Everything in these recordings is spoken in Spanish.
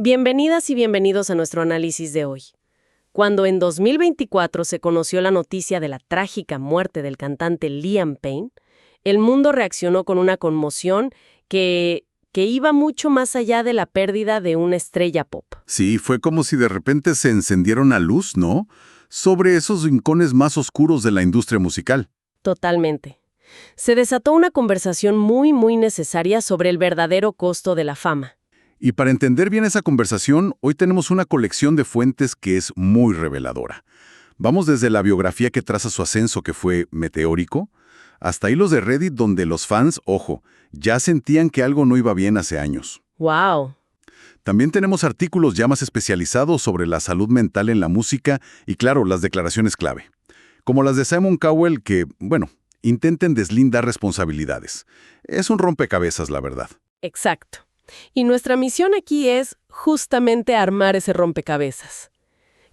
Bienvenidas y bienvenidos a nuestro análisis de hoy. Cuando en 2024 se conoció la noticia de la trágica muerte del cantante Liam Payne, el mundo reaccionó con una conmoción que iba mucho más allá de la pérdida de una estrella pop. Sí, fue como si de repente se encendiera una luz, ¿no? Sobre esos rincones más oscuros de la industria musical. Totalmente. Se desató una conversación muy necesaria sobre el verdadero costo de la fama. Y para entender bien esa conversación, hoy tenemos una colección de fuentes que es muy reveladora. Vamos desde la biografía que traza su ascenso, que fue meteórico, hasta hilos de Reddit donde los fans, ojo, ya sentían que algo no iba bien hace años. ¡Wow! También tenemos artículos ya más especializados sobre la salud mental en la música y, claro, las declaraciones clave. Como las de Simon Cowell que, intenten deslindar responsabilidades. Es un rompecabezas, la verdad. Exacto. Y nuestra misión aquí es justamente armar ese rompecabezas.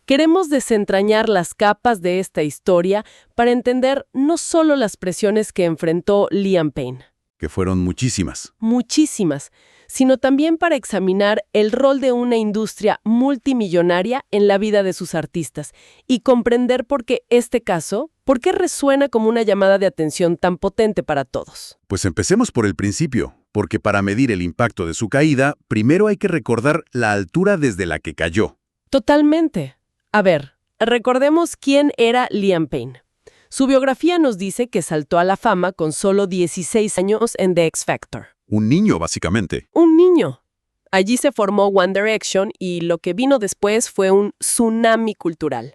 Queremos desentrañar las capas de esta historia para entender no solo las presiones que enfrentó Liam Payne, Que fueron muchísimas. muchísimas, sino también para examinar el rol de una industria multimillonaria en la vida de sus artistas y comprender por qué este caso, por qué resuena como una llamada de atención tan potente para todos. Pues empecemos por el principio, porque para medir el impacto de su caída, primero hay que recordar la altura desde la que cayó. Totalmente. A ver, recordemos quién era Liam Payne. Su biografía nos dice que saltó a la fama con solo 16 años en The X Factor. Un niño, básicamente. Un niño. Allí se formó One Direction y lo que vino después fue un tsunami cultural.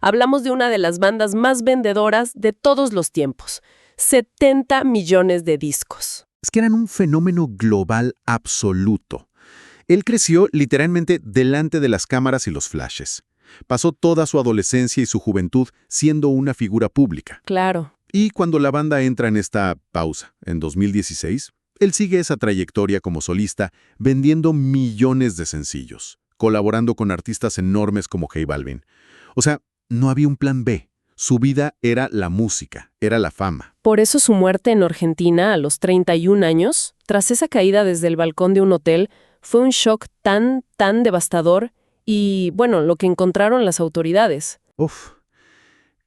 Hablamos de una de las bandas más vendedoras de todos los tiempos. 70 millones de discos. Es que eran un fenómeno global absoluto. Él creció literalmente delante de las cámaras y los flashes. Pasó toda su adolescencia y su juventud siendo una figura pública. Claro. Y cuando la banda entra en esta pausa, en 2016, él sigue esa trayectoria como solista, vendiendo millones de sencillos, colaborando con artistas enormes como J Balvin. O sea, no había un plan B. Su vida era la música, era la fama. Por eso su muerte en Argentina a los 31 años, tras esa caída desde el balcón de un hotel, fue un shock tan devastador y, lo que encontraron las autoridades.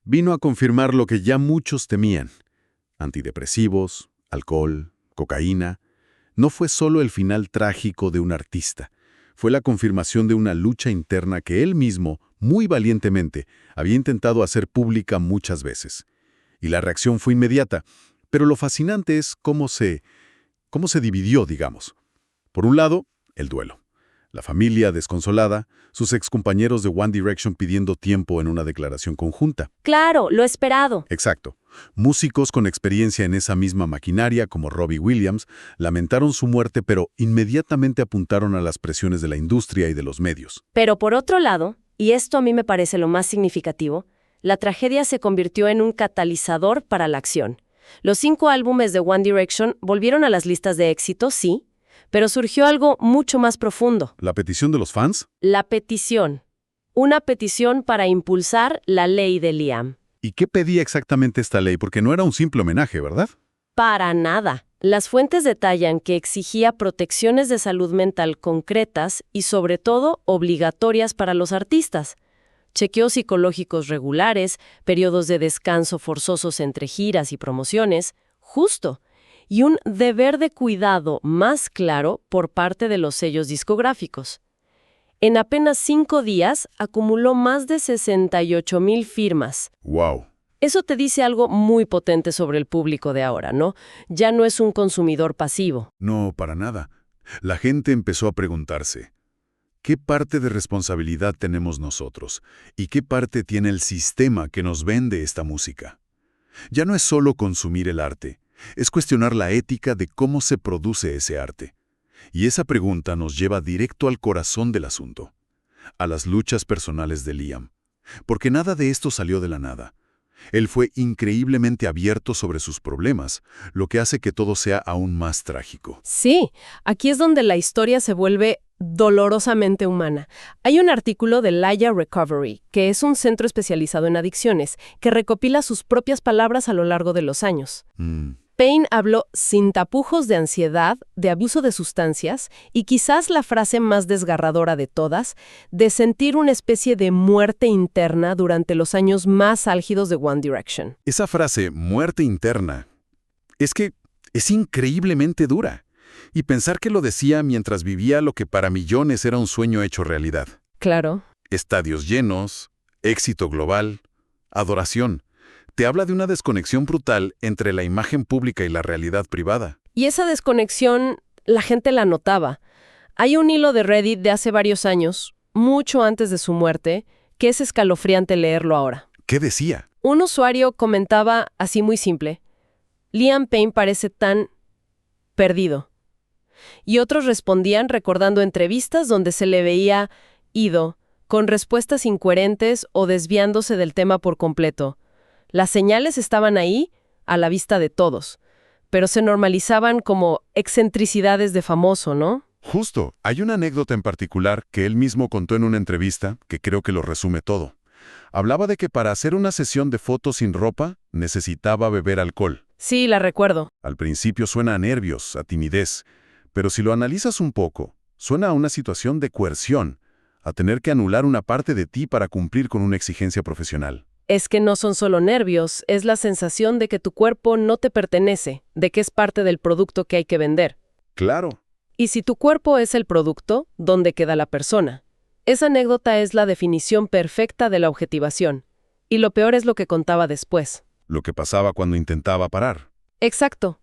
Vino a confirmar lo que ya muchos temían. Antidepresivos, alcohol, cocaína. No fue solo el final trágico de un artista. Fue la confirmación de una lucha interna que él mismo, muy valientemente, había intentado hacer pública muchas veces. Y la reacción fue inmediata. Pero lo fascinante es cómo se dividió, digamos. Por un lado, el duelo. La familia desconsolada, sus excompañeros de One Direction pidiendo tiempo en una declaración conjunta. Claro, lo esperado. Exacto. Músicos con experiencia en esa misma maquinaria, como Robbie Williams, lamentaron su muerte, pero inmediatamente apuntaron a las presiones de la industria y de los medios. Pero por otro lado, y esto a mí me parece lo más significativo, la tragedia se convirtió en un catalizador para la acción. Los 5 álbumes de One Direction volvieron a las listas de éxito, sí, pero surgió algo mucho más profundo. ¿La petición de los fans? La petición. Una petición para impulsar la ley de Liam. ¿Y qué pedía exactamente esta ley? Porque no era un simple homenaje, ¿verdad? Para nada. Las fuentes detallan que exigía protecciones de salud mental concretas y, sobre todo, obligatorias para los artistas. Chequeos psicológicos regulares, periodos de descanso forzosos entre giras y promociones, justo. Y un deber de cuidado más claro por parte de los sellos discográficos. En apenas 5 días acumuló más de 68,000 firmas. ¡Wow! Eso te dice algo muy potente sobre el público de ahora, ¿no? Ya no es un consumidor pasivo. No, para nada. La gente empezó a preguntarse, ¿qué parte de responsabilidad tenemos nosotros? ¿Y qué parte tiene el sistema que nos vende esta música? Ya no es solo consumir el arte, es cuestionar la ética de cómo se produce ese arte. Y esa pregunta nos lleva directo al corazón del asunto, a las luchas personales de Liam. Porque nada de esto salió de la nada. Él fue increíblemente abierto sobre sus problemas, lo que hace que todo sea aún más trágico. Sí, aquí es donde la historia se vuelve dolorosamente humana. Hay un artículo de Laya Recovery, que es un centro especializado en adicciones, que recopila sus propias palabras a lo largo de los años. Payne habló sin tapujos de ansiedad, de abuso de sustancias y quizás la frase más desgarradora de todas, de sentir una especie de muerte interna durante los años más álgidos de One Direction. Esa frase, muerte interna, es que es increíblemente dura. Y pensar que lo decía mientras vivía lo que para millones era un sueño hecho realidad. Claro. Estadios llenos, éxito global, adoración. Te habla de una desconexión brutal entre la imagen pública y la realidad privada. Y esa desconexión, la gente la notaba. Hay un hilo de Reddit de hace varios años, mucho antes de su muerte, que es escalofriante leerlo ahora. ¿Qué decía? Un usuario comentaba, así muy simple, Liam Payne parece tan perdido. Y otros respondían recordando entrevistas donde se le veía ido, con respuestas incoherentes o desviándose del tema por completo. Las señales estaban ahí, a la vista de todos, pero se normalizaban como excentricidades de famoso, ¿no? Justo, hay una anécdota en particular que él mismo contó en una entrevista que creo que lo resume todo. Hablaba de que para hacer una sesión de fotos sin ropa necesitaba beber alcohol. Sí, la recuerdo. Al principio suena a nervios, a timidez, pero si lo analizas un poco, suena a una situación de coerción, a tener que anular una parte de ti para cumplir con una exigencia profesional. Es que no son solo nervios, es la sensación de que tu cuerpo no te pertenece, de que es parte del producto que hay que vender. Claro. Y si tu cuerpo es el producto, ¿dónde queda la persona? Esa anécdota es la definición perfecta de la objetivación. Y lo peor es lo que contaba después. Lo que pasaba cuando intentaba parar. Exacto.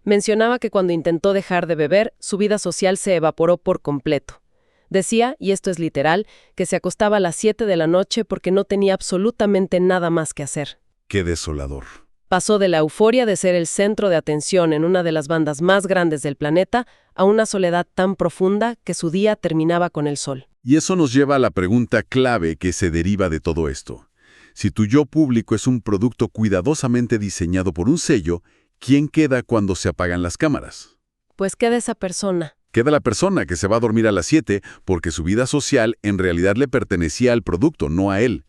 Mencionaba que cuando intentó dejar de beber, su vida social se evaporó por completo. Decía, y esto es literal, que se acostaba a las 7 de la noche porque no tenía absolutamente nada más que hacer. Qué desolador. Pasó de la euforia de ser el centro de atención en una de las bandas más grandes del planeta a una soledad tan profunda que su día terminaba con el sol. Y eso nos lleva a la pregunta clave que se deriva de todo esto. Si tu yo público es un producto cuidadosamente diseñado por un sello, ¿quién queda cuando se apagan las cámaras? Pues queda esa persona. Queda la persona que se va a dormir a las 7 porque su vida social en realidad le pertenecía al producto, no a él.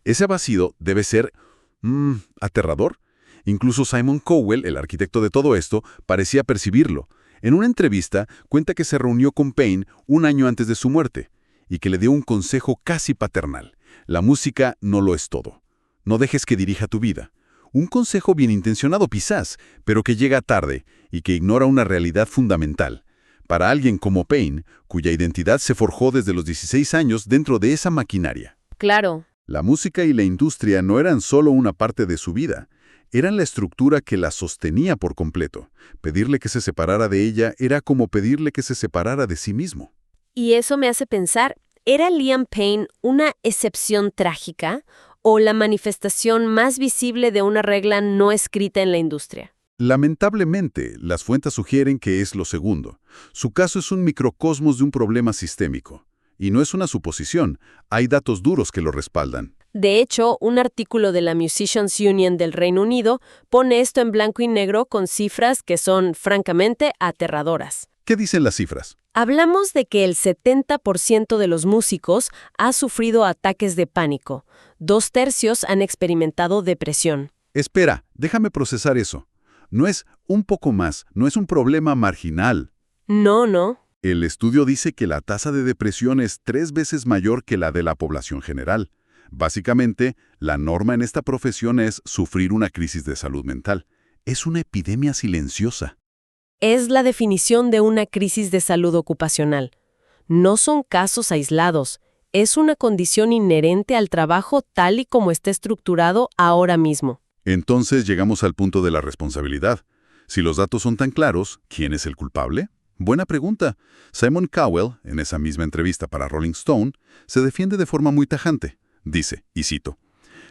Ese vacío debe ser aterrador. Incluso Simon Cowell, el arquitecto de todo esto, parecía percibirlo. En una entrevista cuenta que se reunió con Payne un año antes de su muerte y que le dio un consejo casi paternal. La música no lo es todo. No dejes que dirija tu vida. Un consejo bien intencionado quizás, pero que llega tarde y que ignora una realidad fundamental. Para alguien como Payne, cuya identidad se forjó desde los 16 años dentro de esa maquinaria. Claro. La música y la industria no eran solo una parte de su vida, eran la estructura que la sostenía por completo. Pedirle que se separara de ella era como pedirle que se separara de sí mismo. Y eso me hace pensar, ¿era Liam Payne una excepción trágica o la manifestación más visible de una regla no escrita en la industria? Lamentablemente, las fuentes sugieren que es lo segundo. Su caso es un microcosmos de un problema sistémico. Y no es una suposición, hay datos duros que lo respaldan. De hecho, un artículo de la Musicians Union del Reino Unido pone esto en blanco y negro con cifras que son, francamente, aterradoras. ¿Qué dicen las cifras? Hablamos de que el 70% de los músicos ha sufrido ataques de pánico. 2/3 han experimentado depresión. Espera, déjame procesar eso. No es un poco más, no es un problema marginal. No. El estudio dice que la tasa de depresión es 3 veces mayor que la de la población general. Básicamente, la norma en esta profesión es sufrir una crisis de salud mental. Es una epidemia silenciosa. Es la definición de una crisis de salud ocupacional. No son casos aislados. Es una condición inherente al trabajo tal y como está estructurado ahora mismo. Entonces llegamos al punto de la responsabilidad. Si los datos son tan claros, ¿quién es el culpable? Buena pregunta. Simon Cowell, en esa misma entrevista para Rolling Stone, se defiende de forma muy tajante. Dice, y cito,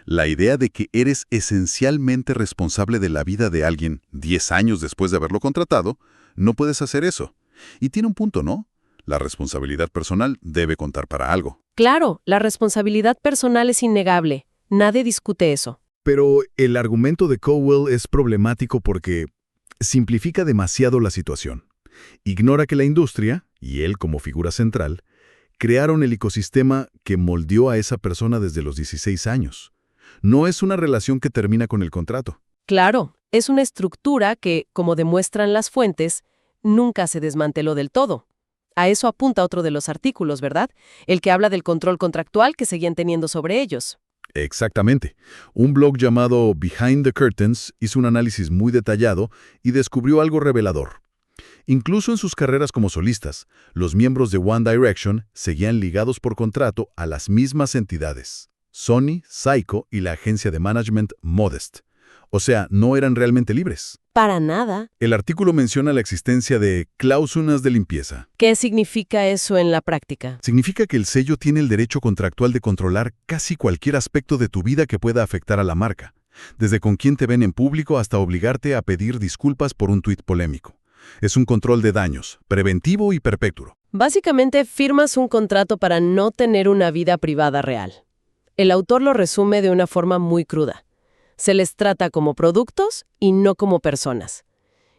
«La idea de que eres esencialmente responsable de la vida de alguien 10 años después de haberlo contratado, no puedes hacer eso». Y tiene un punto, ¿no? La responsabilidad personal debe contar para algo. Claro, la responsabilidad personal es innegable. Nadie discute eso. Pero el argumento de Cowell es problemático porque simplifica demasiado la situación. Ignora que la industria, y él como figura central, crearon el ecosistema que moldeó a esa persona desde los 16 años. No es una relación que termina con el contrato. Claro, Es una estructura que, como demuestran las fuentes, nunca se desmanteló del todo. A eso apunta otro de los artículos, ¿verdad? El que habla del control contractual que seguían teniendo sobre ellos. Exactamente. Un blog llamado Behind the Curtains hizo un análisis muy detallado y descubrió algo revelador. Incluso en sus carreras como solistas, los miembros de One Direction seguían ligados por contrato a las mismas entidades, Sony, Syco y la agencia de management Modest. O sea, no eran realmente libres. Para nada. El artículo menciona la existencia de cláusulas de limpieza. ¿Qué significa eso en la práctica? Significa que el sello tiene el derecho contractual de controlar casi cualquier aspecto de tu vida que pueda afectar a la marca, desde con quién te ven en público hasta obligarte a pedir disculpas por un tuit polémico. Es un control de daños, preventivo y perpetuo. Básicamente, firmas un contrato para no tener una vida privada real. El autor lo resume de una forma muy cruda. Se les trata como productos y no como personas.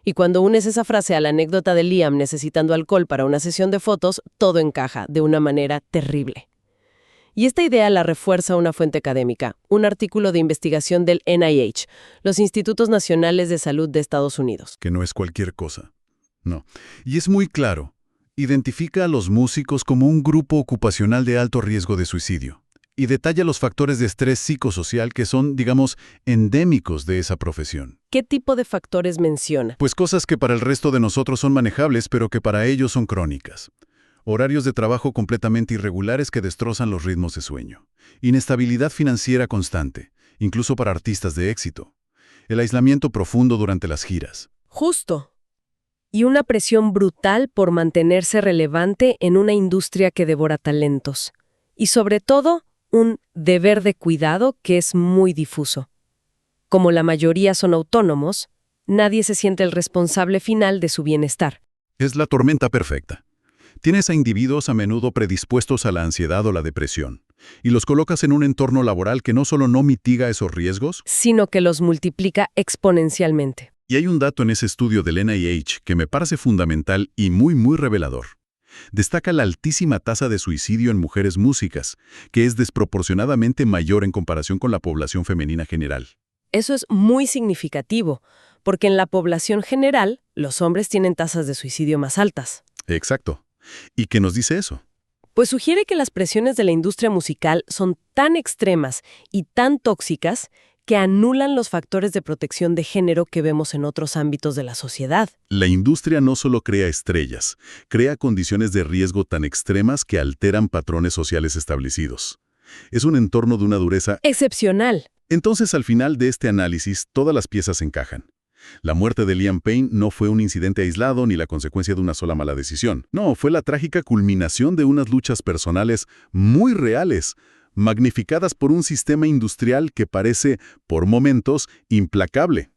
Y cuando unes esa frase a la anécdota de Liam necesitando alcohol para una sesión de fotos, todo encaja de una manera terrible. Y esta idea la refuerza una fuente académica, un artículo de investigación del NIH, los Institutos Nacionales de Salud de Estados Unidos. Que no es cualquier cosa. No. Y es muy claro. Identifica a los músicos como un grupo ocupacional de alto riesgo de suicidio. Y detalla los factores de estrés psicosocial que son, digamos, endémicos de esa profesión. ¿Qué tipo de factores menciona? Pues cosas que para el resto de nosotros son manejables, pero que para ellos son crónicas. Horarios de trabajo completamente irregulares que destrozan los ritmos de sueño. Inestabilidad financiera constante, incluso para artistas de éxito. El aislamiento profundo durante las giras. Justo. Y una presión brutal por mantenerse relevante en una industria que devora talentos. Y sobre todo, un deber de cuidado que es muy difuso. Como la mayoría son autónomos, nadie se siente el responsable final de su bienestar. Es la tormenta perfecta. Tienes a individuos a menudo predispuestos a la ansiedad o la depresión, y los colocas en un entorno laboral que no solo no mitiga esos riesgos, Sino que los multiplica exponencialmente. y hay un dato en ese estudio del NIH que me parece fundamental y muy revelador. Destaca la altísima tasa de suicidio en mujeres músicas, que es desproporcionadamente mayor en comparación con la población femenina general. Eso es muy significativo, porque en la población general, los hombres tienen tasas de suicidio más altas. Exacto. ¿Y qué nos dice eso? Pues sugiere que las presiones de la industria musical son tan extremas y tan tóxicas que anulan los factores de protección de género que vemos en otros ámbitos de la sociedad. La industria no solo crea estrellas, crea condiciones de riesgo tan extremas que alteran patrones sociales establecidos. Es un entorno de una dureza. Excepcional. Entonces, al final de este análisis, todas las piezas encajan. La muerte de Liam Payne no fue un incidente aislado ni la consecuencia de una sola mala decisión. No, fue la trágica culminación de unas luchas personales muy reales, magnificadas por un sistema industrial que parece, por momentos, implacable.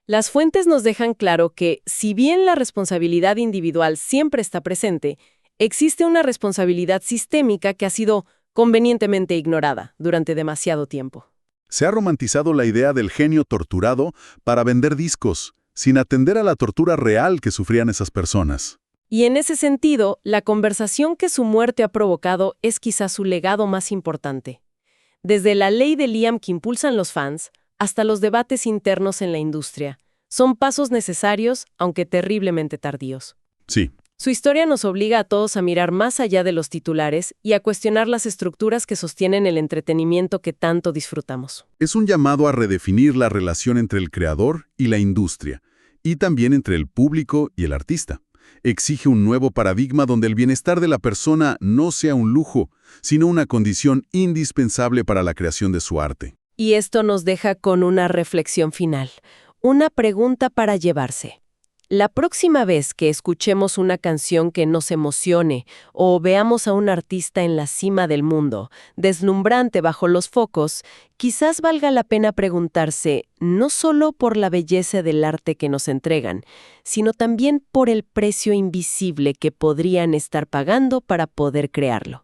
Las fuentes nos dejan claro que, si bien la responsabilidad individual siempre está presente, existe una responsabilidad sistémica que ha sido convenientemente ignorada durante demasiado tiempo. Se ha romantizado la idea del genio torturado para vender discos, sin atender a la tortura real que sufrían esas personas. Y en ese sentido, la conversación que su muerte ha provocado es quizás su legado más importante. Desde la ley de Liam que impulsan los fans, hasta los debates internos en la industria. Son pasos necesarios, aunque terriblemente tardíos. Sí. Su historia nos obliga a todos a mirar más allá de los titulares y a cuestionar las estructuras que sostienen el entretenimiento que tanto disfrutamos. Es un llamado a redefinir la relación entre el creador y la industria, y también entre el público y el artista. Exige un nuevo paradigma donde el bienestar de la persona no sea un lujo, sino una condición indispensable para la creación de su arte. Y esto nos deja con una reflexión final, una pregunta para llevarse. La próxima vez que escuchemos una canción que nos emocione o veamos a un artista en la cima del mundo, deslumbrante bajo los focos, quizás valga la pena preguntarse no solo por la belleza del arte que nos entregan, sino también por el precio invisible que podrían estar pagando para poder crearlo.